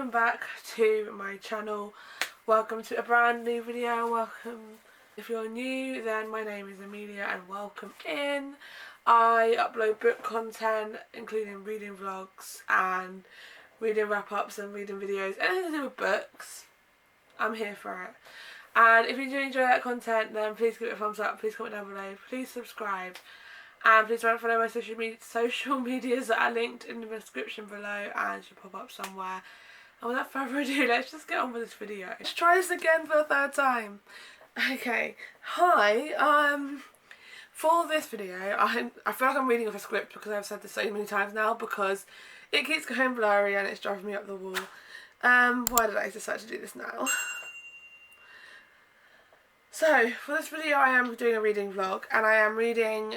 welcome back to my channel. Welcome to a brand new video. Welcome. If you're new, then my name is Amelia and welcome in. I upload book content, including reading vlogs and reading wrap-ups and reading videos, anything to do with books. I'm here for it. And if you do enjoy that content, then please give it a thumbs up, please comment down below, please subscribe, and please don't follow my social medias that are linked in the description below and should pop up somewhere. And without further ado, let's just get on with this video. Let's try this again for the third time. Okay, hi, for this video, I feel like I'm reading off a script because I've said this so many times now because it keeps going blurry and it's driving me up the wall. Why did I decide to do this now? So, for this video I am doing a reading vlog and I am reading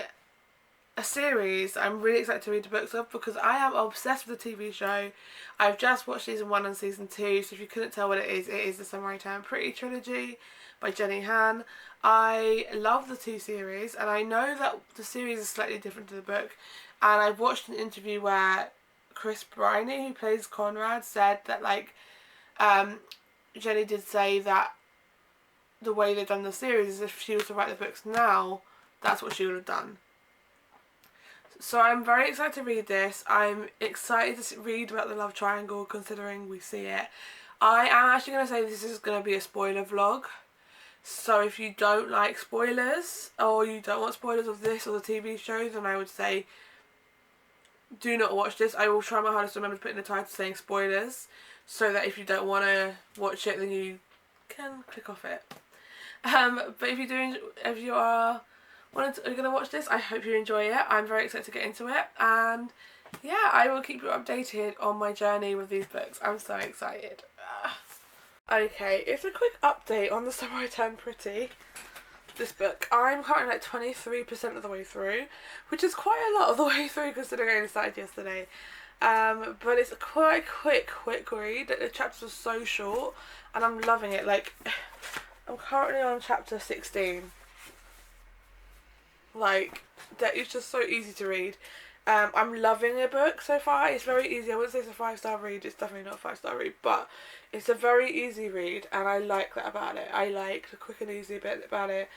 a series I'm really excited to read the books of because I am obsessed with the TV show. I've just watched season 1 and season 2, so if you couldn't tell what it is the Samurai Turn Pretty trilogy by Jenny Han. I love the two series and I know that the series is slightly different to the book, and I've watched an interview where Chris Briney, who plays Conrad, said that Jenny did say that the way they've done the series is if she was to write the books now, that's what she would have done. So I'm very excited to read this. I'm excited to read about the love triangle considering we see it. I am actually going to say this is going to be a spoiler vlog. So if you don't like spoilers or you don't want spoilers of this or the TV show, then I would say do not watch this. I will try my hardest to remember to put in the title saying spoilers so that if you don't want to watch it then you can click off it. But if you are going to watch this, I hope you enjoy it. I'm very excited to get into it, and yeah, I will keep you updated on my journey with these books. I'm so excited. Okay, it's a quick update on the Samurai Turn Pretty, this book. I'm currently like 23% of the way through, which is quite a lot of the way through considering I only started yesterday. But it's quite a quick read. The chapters are so short and I'm loving it. Like, I'm currently on chapter 16. Like, that is just so easy to read. I'm loving the book so far. It's very easy. I wouldn't say it's a 5-star read. It's definitely not a 5-star read, but it's a very easy read and I like that about it. I like the quick and easy bit about it.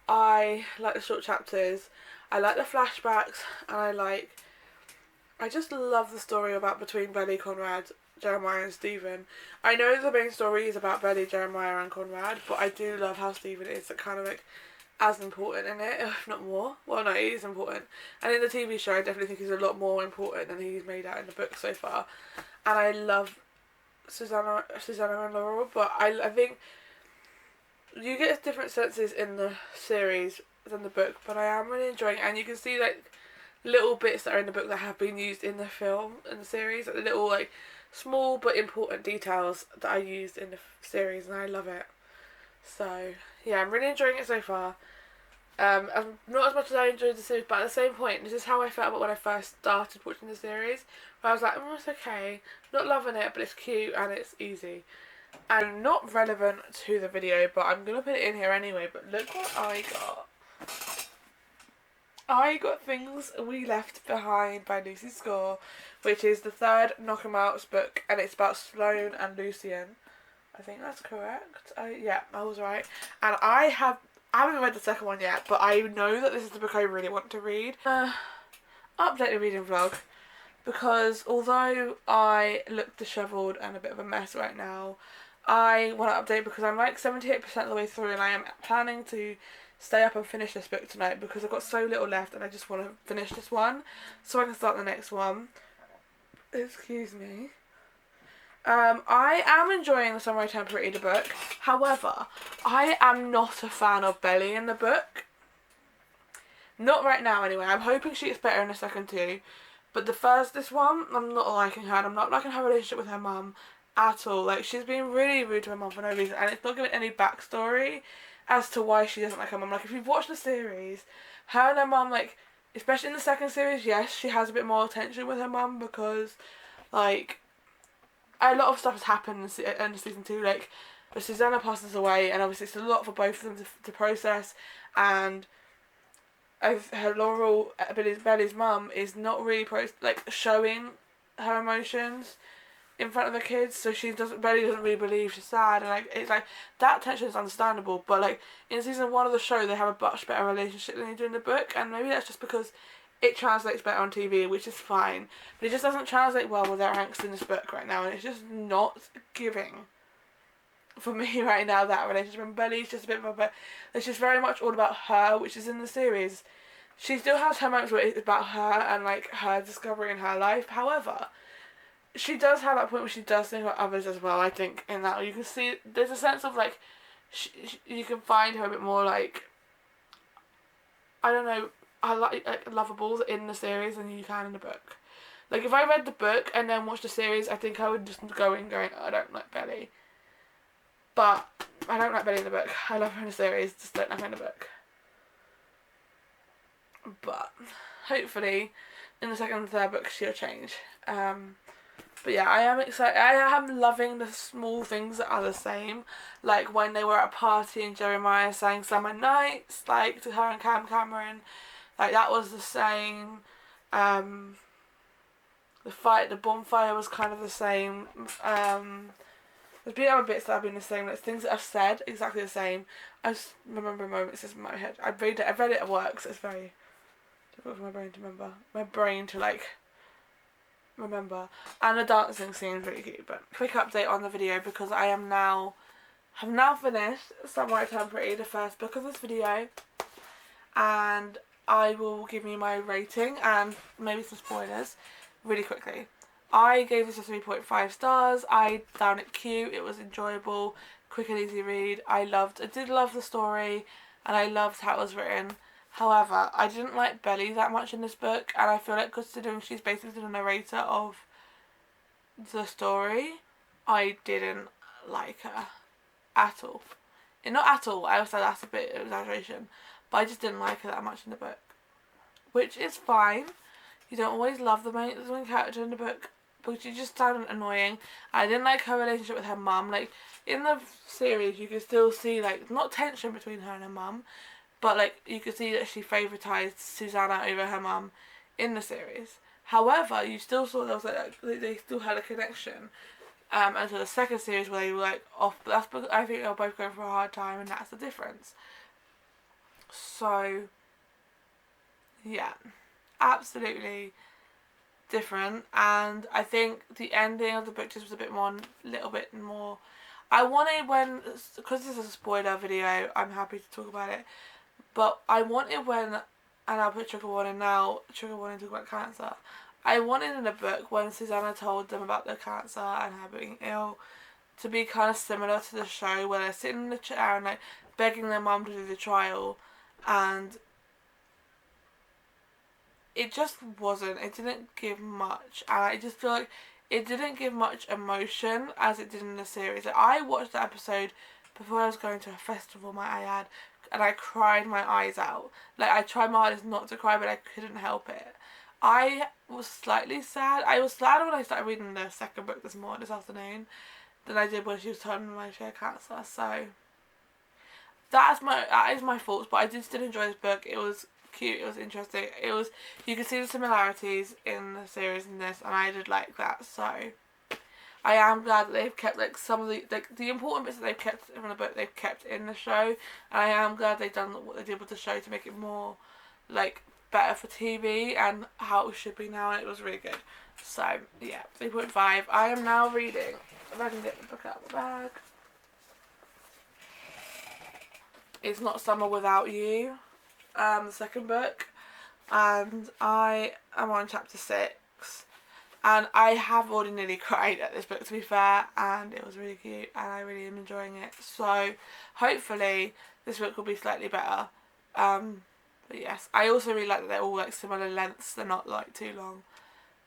I like the short chapters. I like the flashbacks, and I just love the story between Belly, Conrad, Jeremiah and Stephen. I know the main story is about Belly, Jeremiah and Conrad, but I do love how Stephen is kind of like as important in it, if not more. Well, no, he is important. And in the TV show, I definitely think he's a lot more important than he's made out in the book so far. And I love Susanna and Laurel, but I think you get different senses in the series than the book, but I am really enjoying it. And you can see like little bits that are in the book that have been used in the film and the series, like the little like small but important details that are used in the series, and I love it. So yeah, I'm really enjoying it so far. Not as much as I enjoyed the series, but at the same point, this is how I felt about when I first started watching the series, where I was like, it's okay, not loving it, but it's cute and it's easy. And not relevant to the video, but I'm going to put it in here anyway, but look what I got. I got Things We Left Behind by Lucy Score, which is the third Knock 'Em Out's book, and it's about Sloane and Lucien. I think that's correct. Yeah, I was right. And I haven't read the second one yet, but I know that this is the book I really want to read. Update the reading vlog, because although I look dishevelled and a bit of a mess right now, I want to update because I'm like 78% of the way through and I am planning to stay up and finish this book tonight because I've got so little left and I just want to finish this one so I can start the next one. Excuse me. I am enjoying the Samurai Turn Pretty the book. However, I am not a fan of Belly in the book. Not right now anyway. I'm hoping she gets better in the second two. But this one, I'm not liking her, and I'm not liking her relationship with her mum at all. Like, she's being really rude to her mum for no reason, and it's not giving any backstory as to why she doesn't like her mum. Like, if you've watched the series, her and her mum, like, especially in the second series, yes, she has a bit more attention with her mum because, like, a lot of stuff has happened in season 2, like, Susanna passes away, and obviously it's a lot for both of them to process, and her Belly's mum is not really showing her emotions, in front of the kids, so Belly doesn't really believe she's sad, and like it's like that tension is understandable. But like in season 1 of the show, they have a much better relationship than they do in the book, and maybe that's just because it translates better on TV, which is fine. But it just doesn't translate well with their angst in this book right now, and it's just not giving for me right now, that relationship. And Belly's just a bit of a, it's just very much all about her, which is in the series. She still has her moments where it's about her and like her discovery in her life. However, she does have that point where she does think about others as well. I think in that you can see there's a sense of like you can find her a bit more like, I don't know, I like lovable in the series than you can in the book. Like if I read the book and then watched the series, I think I would just go in going, I don't like Belly. But I don't like Belly in the book. I love her in the series, just don't like her in the book. But hopefully in the second and third book she'll change. But yeah, I am excited. I am loving the small things that are the same. Like when they were at a party and Jeremiah sang Summer Nights, like to her and Cameron. Like that was the same. The bonfire was kind of the same. There's been other bits that have been the same. There's things that I've said exactly the same. I just remember moments in my head. I've read it at work, so it's very difficult for my brain to remember. My brain to like remember. And the dancing scene's really cute. But quick update on the video, because I have now finished Somewhere Turn Pretty, the first book of this video, and I will give you my rating and maybe some spoilers really quickly. I gave this a 3.5 stars. I found it cute, it was enjoyable, quick and easy read. I did love the story, and I loved how it was written. However, I didn't like Belly that much in this book, and I feel like considering she's basically the narrator of the story, I didn't like her at all. Not at all, I also that's a bit of exaggeration, but I just didn't like her that much in the book. Which is fine. You don't always love the main character in the book, but she just sounded annoying. I didn't like her relationship with her mum. Like, in the series, you can still see, like, not tension between her and her mum, but, like, you can see that she favoritised Susanna over her mum in the series. However, you still saw there was, like, they still had a connection. Until the second series where they were, like, off. But that's because I think they were both going for a hard time, and that's the difference. So, yeah. Absolutely different, and I think the ending of the book just was a little bit more. I wanted because this is a spoiler video, I'm happy to talk about it, but I wanted and I'll put trigger warning now, trigger warning talk about cancer. I wanted in the book when Susanna told them about the cancer and her being ill to be kind of similar to the show, where they're sitting in the chair and like begging their mum to do the trial, and it just wasn't. It didn't give much, and I just feel like it didn't give much emotion as it did in the series. Like, I watched the episode before I was going to a festival, might I add, and I cried my eyes out. Like, I tried my hardest not to cry, but I couldn't help it. I was slightly sad. I was sad when I started reading the second book this afternoon, than I did when she was telling me she had cancer. So that is my thoughts. But I did still enjoy this book. It was cute, it was interesting, you could see the similarities in the series and this, and I did like that. So I am glad that they've kept like some of the important bits that they've kept from the book, they've kept in the show, and I am glad they've done what they did with the show to make it more like better for TV and how it should be now, and it was really good. So yeah, 3.5. I am now reading, if I can get the book out of the bag, It's Not Summer Without You, the second book, and I am on chapter 6, and I have already nearly cried at this book, to be fair, and it was really cute and I really am enjoying it. So hopefully this book will be slightly better. But yes, I also really like that they're all like similar lengths, they're not like too long.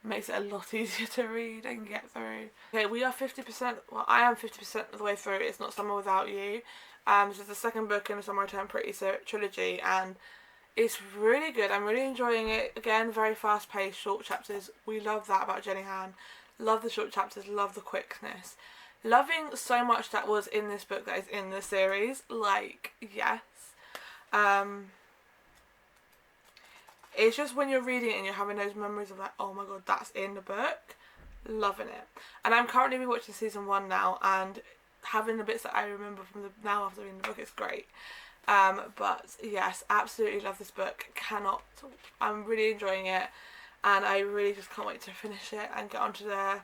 It makes it a lot easier to read and get through. Okay, we are 50%, well I am 50% of the way through It's Not Summer Without You. This is the second book in the Somewhere Turn Pretty trilogy, and it's really good. I'm really enjoying it. Again, very fast paced, short chapters. We love that about Jenny Han. Love the short chapters, love the quickness. Loving so much that was in this book that is in the series. Like, yes. It's just when you're reading it and you're having those memories of like, oh my god, that's in the book. loving it. And I'm currently rewatching season 1 now, and having the bits that I remember from the now after reading the book, it's great. But yes, absolutely love this book. I'm really enjoying it, and I really just can't wait to finish it and get onto the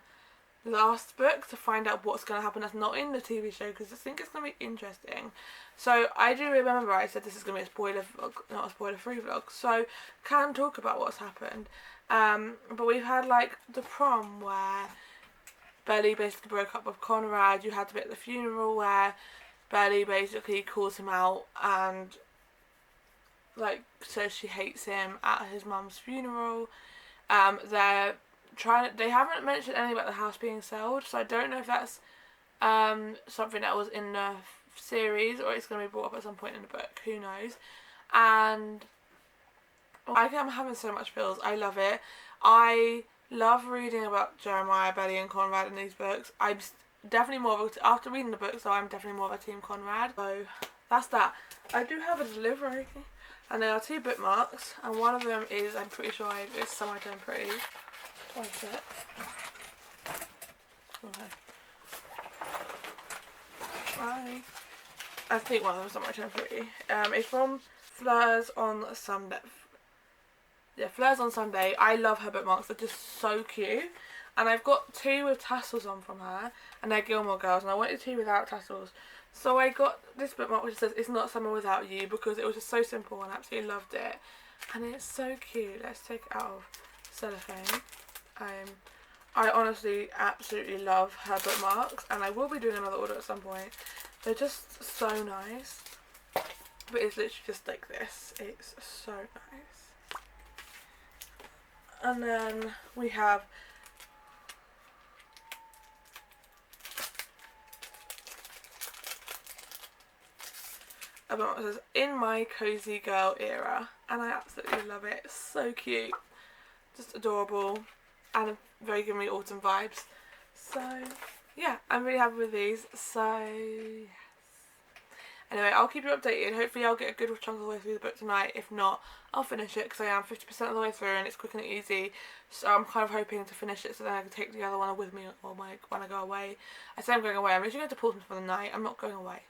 last book to find out what's going to happen that's not in the TV show, because I think it's going to be interesting. So I do remember I said this is going to be a spoiler vlog, not a spoiler free vlog, so can talk about what's happened. But we've had like the prom where Belly basically broke up with Conrad. You had the bit at the funeral where Belly basically calls him out and like says she hates him at his mum's funeral. They haven't mentioned anything about the house being sold, so I don't know if that's something that was in the series or it's going to be brought up at some point in the book. Who knows? And I'm having so much feels. I love it. I love reading about Jeremiah, Belly and Conrad in these books. I'm definitely more of a, after reading the book, so I'm definitely more of a team Conrad. So that's that. I do have a delivery, and there are 2 bookmarks, and one of them is, I'm pretty sure it's Summertime Pretty. One sec. Okay. I think one of them is Summertime Pretty. It's from Fleurs on Sunday. Yeah, Fleurs on Sunday. I love her bookmarks. They're just so cute. And I've got 2 with tassels on from her, and they're Gilmore Girls, and I wanted 2 without tassels. So I got this bookmark which says "It's not summer without you," because it was just so simple and I absolutely loved it. And it's so cute. Let's take it out of cellophane. I honestly absolutely love her bookmarks, and I will be doing another order at some point. They're just so nice. But it's literally just like this. It's so nice. And then we have a bookmark that says "In my cozy girl era," and I absolutely love it. It's so cute. Just adorable. And very giving me autumn vibes. So yeah, I'm really happy with these. So yes. Anyway, I'll keep you updated. Hopefully I'll get a good chunk of the way through the book tonight. If not, I'll finish it because I am 50% of the way through and it's quick and easy. So I'm kind of hoping to finish it so then I can take the other one with me when I go away. I say I'm going away. I'm literally going to Portsmouth for the night. I'm not going away.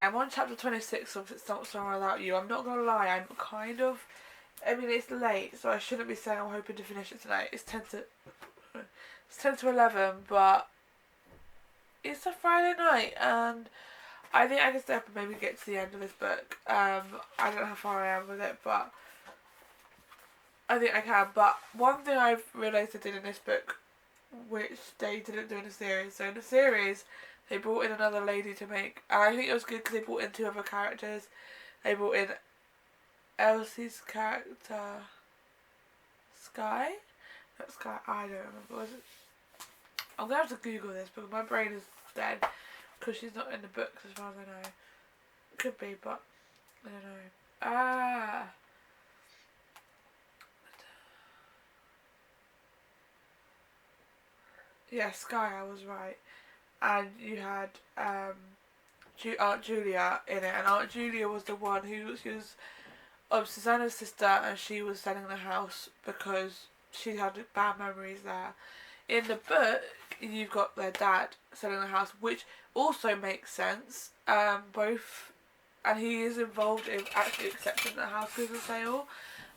I'm on chapter 26 of It's Not Summer Without You. I'm not going to lie, I mean, it's late, so I shouldn't be saying I'm hoping to finish it tonight. It's 10 to 11, but it's a Friday night, and I think I can stay up and maybe get to the end of this book. I don't know how far I am with it, but I think I can. But one thing I've realised I did in this book, which they didn't do in the series. So in the series, they brought in another lady to make, and I think it was good because they brought in 2 other characters. They brought in Elsie's character, Sky? Not Sky, I don't remember. Was it? I'm going to have to Google this because my brain is dead because she's not in the books as far as I know. Could be, but I don't know. Yeah, Sky, I was right. And you had Aunt Julia in it, and Aunt Julia was the one she was Susanna's sister, and she was selling the house because she had bad memories there. In the book, you've got their dad selling the house, which also makes sense. And he is involved in actually accepting the house as a sale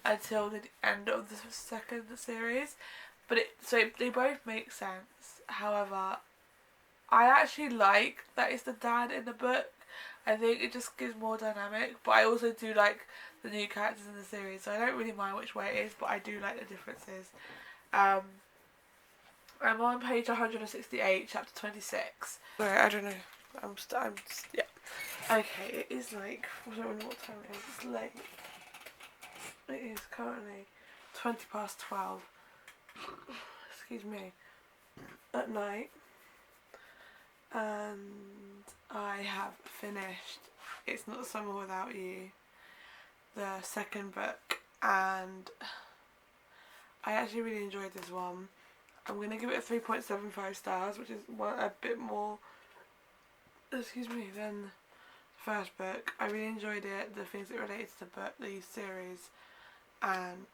until the end of the second series. So they both make sense. However, I actually like that it's the dad in the book. I think it just gives more dynamic, but I also do like the new characters in the series, so I don't really mind which way it is, but I do like the differences. And I'm on page 168, chapter 26. Sorry, I don't know. Yeah. Okay, it is like, I don't know what time it is. It's late. It is currently 12:20. Excuse me. At night. And I have finished It's Not Summer Without You, the second book, and I actually really enjoyed this one. I'm going to give it a 3.75 stars, which is a bit more, than the first book. I really enjoyed it, the things that related to the series, and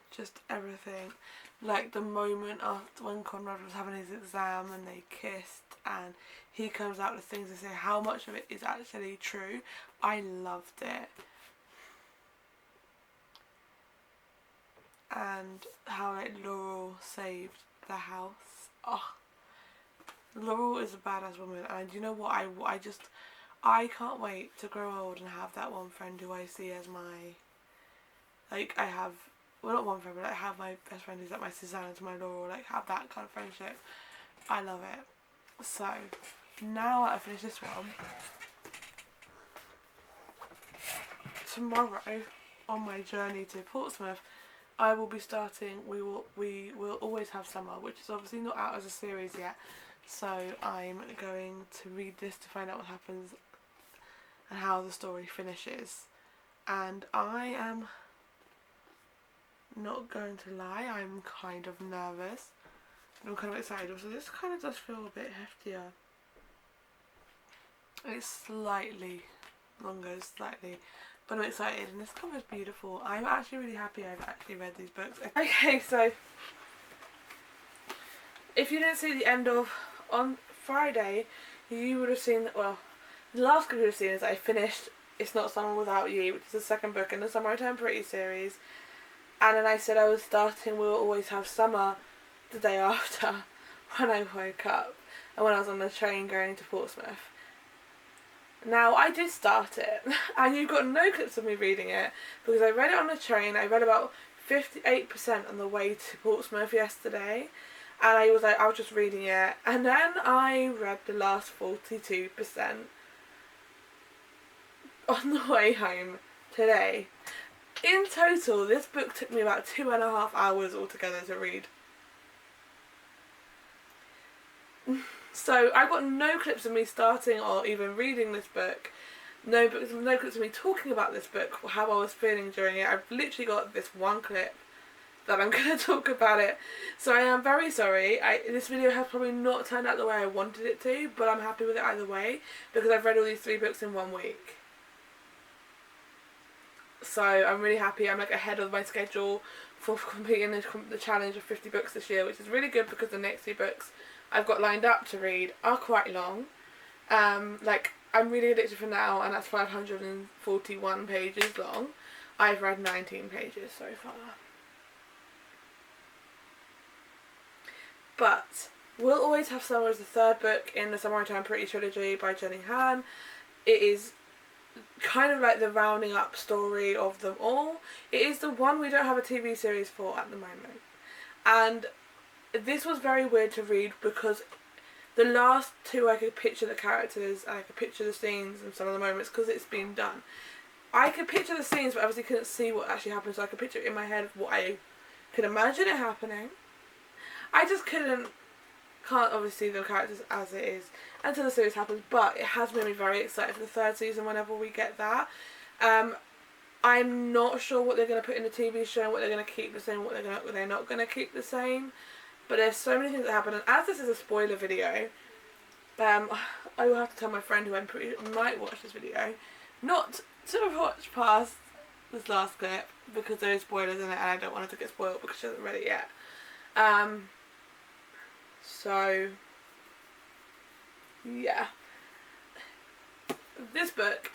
just everything. Like the moment after when Conrad was having his exam and they kissed and he comes out with things and say how much of it is actually true. I loved it. And how like Laurel saved the house. Oh, Laurel is a badass woman, and you know what, I can't wait to grow old and have that one friend who I see as my, like, I have, well, not one friend, but I have my best friend who's like my Susanna to my Laurel, like have that kind of friendship. I love it. So now that I finish this one, tomorrow on my journey to Portsmouth I will be starting We Will Always Have Summer, which is obviously not out as a series yet, so I'm going to read this to find out what happens and how the story finishes. And I am not going to lie, I'm kind of nervous. I'm kind of excited. Also, this kind of does feel a bit heftier. It's slightly longer, but I'm excited, and this cover is beautiful. I'm actually really happy I've actually read these books. Okay, so if you didn't see the end of on Friday, you would have seen that. Well, the last clip you would have seen is that I finished It's Not Summer Without You, which is the second book in the Summer I Turn Pretty series. And then I said I was starting We Will Always Have Summer the day after when I woke up and when I was on the train going to Portsmouth. Now, I did start it, and you've got no clips of me reading it, because I read it on the train. I read about 58% on the way to Portsmouth yesterday, and I was just reading it, and then I read the last 42% on the way home today. In total, this book took me about 2.5 hours altogether to read. So I've got no clips of me starting or even reading this book, no clips of me talking about this book, how I was feeling during it. I've literally got this one clip that I'm going to talk about it. So I am very sorry. This video has probably not turned out the way I wanted it to, but I'm happy with it either way, because I've read all these 3 books in 1 week. So I'm really happy. I'm like ahead of my schedule for completing the challenge of 50 books this year, which is really good because the next 2 books I've got lined up to read are quite long. Like I'm reading Addicted for Now, and that's 541 pages long. I've read 19 pages so far. But We'll Always Have Summer is the 3rd book in the Summer I Turn Pretty trilogy by Jenny Han. It is kind of like the rounding up story of them all. It is the one we don't have a TV series for at the moment. And this was very weird to read because the last 2 I could picture the characters and I could picture the scenes and some of the moments because it's been done. I could picture the scenes, but obviously couldn't see what actually happened, so I could picture it in my head of what I could imagine it happening. I just can't obviously see the characters as it is until the series happens, but it has made me very excited for the 3rd season whenever we get that. I'm not sure what they're going to put in the TV show and what they're going to keep the same, what they're not going to keep the same. But there's so many things that happen, and as this is a spoiler video, I will have to tell my friend who might watch this video not to watch past this last clip because there is spoilers in it and I don't want her to get spoiled because she hasn't read it yet. So yeah, this book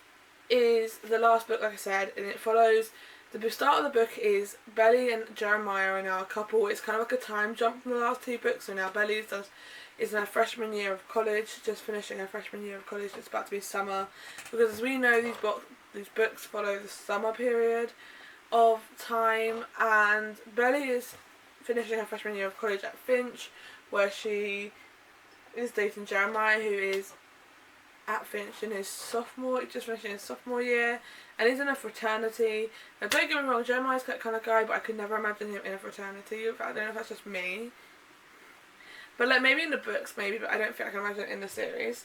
is the last book, like I said, and it follows. The start of the book is Belly and Jeremiah are now a couple. It's kind of like a time jump from the last 2 books. So now Belly is in her freshman year of college, just finishing her freshman year of college. It's about to be summer, because as we know, these books follow the summer period of time, and Belly is finishing her freshman year of college at Finch, where she is dating Jeremiah, who is at Finch in his just finishing his sophomore year, and he's in a fraternity. Now don't get me wrong, Jeremiah's that kind of guy, but I could never imagine him in a fraternity. I don't know if that's just me. But like maybe in the books, maybe, but I don't think I can imagine it in the series.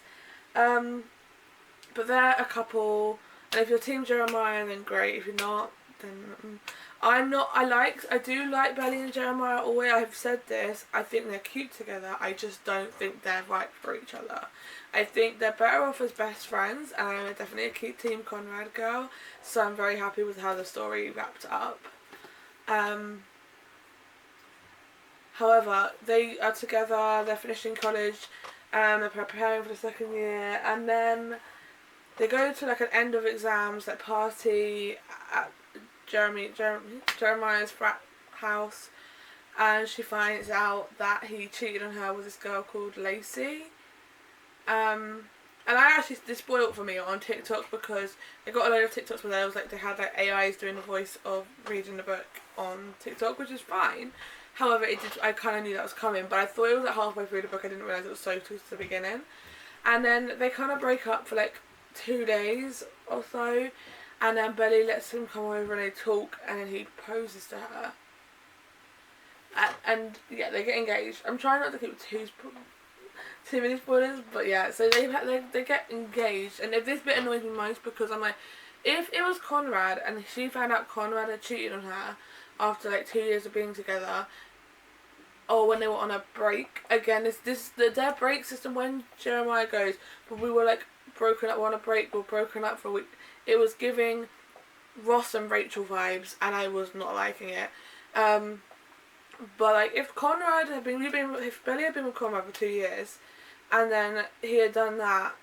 But they're a couple, and if you're Team Jeremiah, then great. If you're not, then I'm not. I do like Belly and Jeremiah always. I've said this. I think they're cute together. I just don't think they're right for each other. I think they're better off as best friends, and I'm definitely a cute Team Conrad girl. So I'm very happy with how the story wrapped up. However, they are together. They're finishing college. They're preparing for the second year, and then they go to like an end of exams like party at Jeremiah's frat house, and she finds out that he cheated on her with this girl called Lacey. And I actually, this spoiled for me on TikTok because I got a load of TikToks where they had like AIs doing the voice of reading the book on TikTok, which is fine. However, I kind of knew that was coming, but I thought it was like halfway through the book. I didn't realise it was so close to the beginning. And then they kind of break up for like 2 days or so, and then Belly lets him come over and they talk, and then he proposes to her. And yeah, they get engaged. I'm trying not to keep too many spoilers, but yeah, so they get engaged, and if this bit annoys me most because I'm like, if it was Conrad and she found out Conrad had cheated on her after like 2 years of being together, or when they were on a break, again, their break system when Jeremiah goes, but we were like broken up, we're on a break, we're broken up for a week. It was giving Ross and Rachel vibes, and I was not liking it. But like, if Belly had been with Conrad for 2 years, and then he had done that,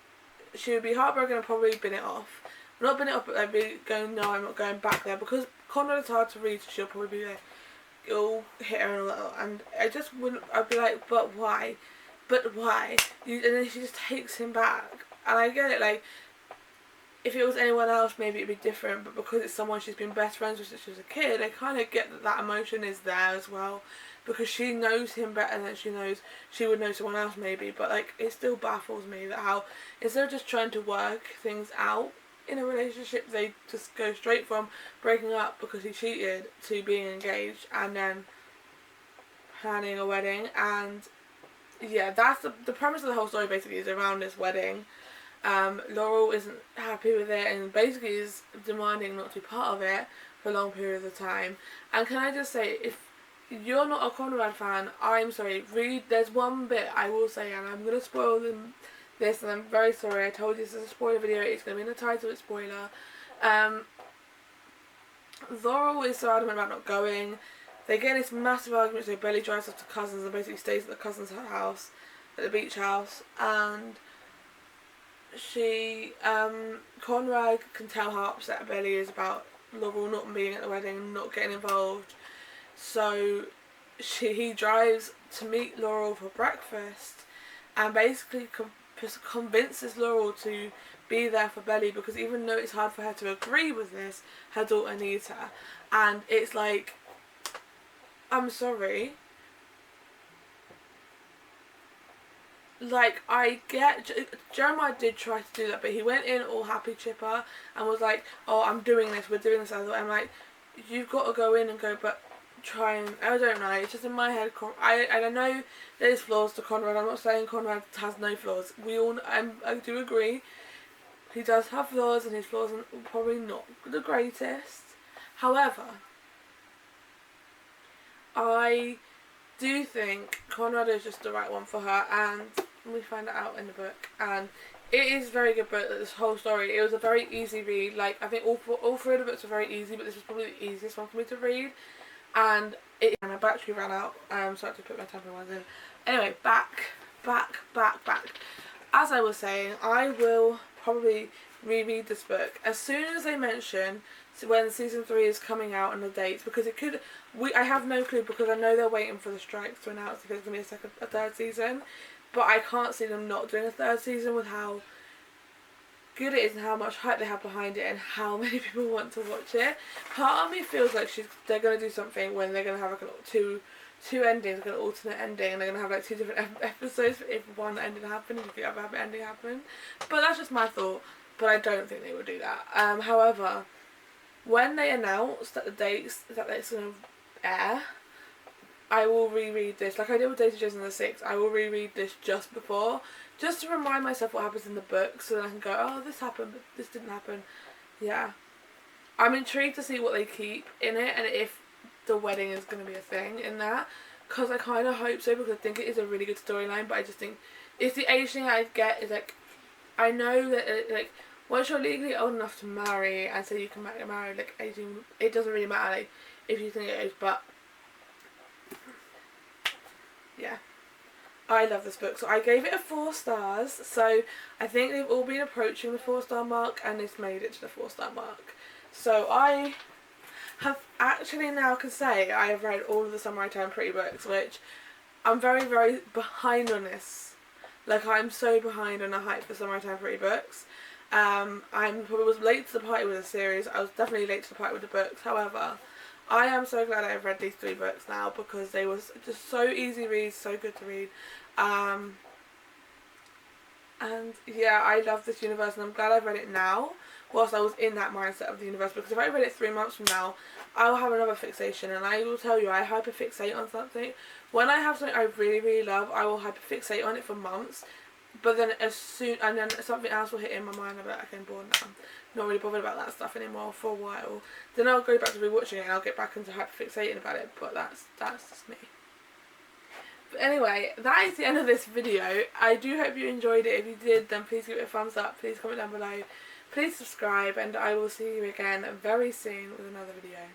she would be heartbroken and probably bin it off. Not bin it off, but they'd be going, no, I'm not going back there, because Conrad is hard to read, so she'll probably be like, it'll hit her and all that, and I just wouldn't. I'd be like, but why? And then she just takes him back, and I get it. Like, if it was anyone else, maybe it'd be different, but because it's someone she's been best friends with since she was a kid, I kind of get that emotion is there as well, because she knows him better than she would know someone else maybe. But like, it still baffles me that how instead of just trying to work things out in a relationship, they just go straight from breaking up because he cheated to being engaged and then planning a wedding. And yeah, that's the premise of the whole story basically is around this wedding. Laurel isn't happy with it and basically is demanding not to be part of it for long periods of time. And can I just say, if you're not a Conrad fan, I'm sorry, there's one bit I will say, and I'm going to spoil this, and I'm very sorry, I told you this is a spoiler video, it's going to be in the title, it's spoiler. Laurel is so adamant about not going. They get in this massive argument, so Belly drives off to cousins and basically stays at the cousin's house, at the beach house, and Conrad can tell how upset Belly is about Laurel not being at the wedding, not getting involved, so he drives to meet Laurel for breakfast and basically convinces Laurel to be there for Belly, because even though it's hard for her to agree with this, her daughter needs her. And it's like, I'm sorry, like, I get Jeremiah did try to do that, but he went in all happy chipper and was like, oh, we're doing this. I'm like, you've got to go in and go, but try and, I don't know, it's just in my head. I know there's flaws to Conrad. I'm not saying Conrad has no flaws. I do agree he does have flaws, and his flaws are probably not the greatest. However, I do think Conrad is just the right one for her, and we find that out in the book. And it is a very good book. This whole story, it was a very easy read. Like, I think all 3 of the books are very easy, but this was probably the easiest one for me to read. And my battery ran out, so I had to put my tapping ones in. Anyway, back. As I was saying, I will probably reread this book as soon as they mention when season 3 is coming out and the dates, because I have no clue, because I know they're waiting for the strikes to announce if there's going to be a 3rd season, but I can't see them not doing a 3rd season with how good it is and how much hype they have behind it and how many people want to watch it. Part of me feels like they're going to do something when they're going to have like a 2 endings, like an alternate ending, and they're going to have like 2 different episodes if one ending happened, if the other ending happened. But that's just my thought, but I don't think they will do that. However, when they announce that the dates that it's going to air, I will reread this, like I did with Daisy Jones and the Six. I will reread this just before, just to remind myself what happens in the book, so then I can go, oh, this happened, but this didn't happen. Yeah. I'm intrigued to see what they keep in it, and if the wedding is going to be a thing in that, because I kind of hope so, because I think it is a really good storyline, but I just think it's the age thing I get is like, I know that like once you're legally old enough to marry and say you can marry like 18, it doesn't really matter like if you think it is, but yeah. I love this book, so I gave it a 4 stars, so I think they've all been approaching the 4-star mark, and it's made it to the 4-star mark. So I have actually now can say I have read all of the Summer I Turned Pretty books, which I'm very, very behind on this. Like, I'm so behind on the hype for Summer I Turned Pretty books. I probably was late to the party with the series. I was definitely late to the party with the books. However, I am so glad I've read these 3 books now, because they was just so easy reads, so good to read. And yeah, I love this universe, and I'm glad I've read it now, whilst I was in that mindset of the universe, because if I read it 3 months from now, I will have another fixation, and I will tell you, I hyperfixate on something. When I have something I really, really love, I will hyperfixate on it for months, but then and then something else will hit in my mind, I'll be like, okay, I'm bored now. I'm not really bothered about that stuff anymore for a while. Then I'll go back to rewatching it, and I'll get back into hyperfixating about it, but that's just me. But anyway, that is the end of this video. I do hope you enjoyed it. If you did, then please give it a thumbs up. Please comment down below. Please subscribe, and I will see you again very soon with another video.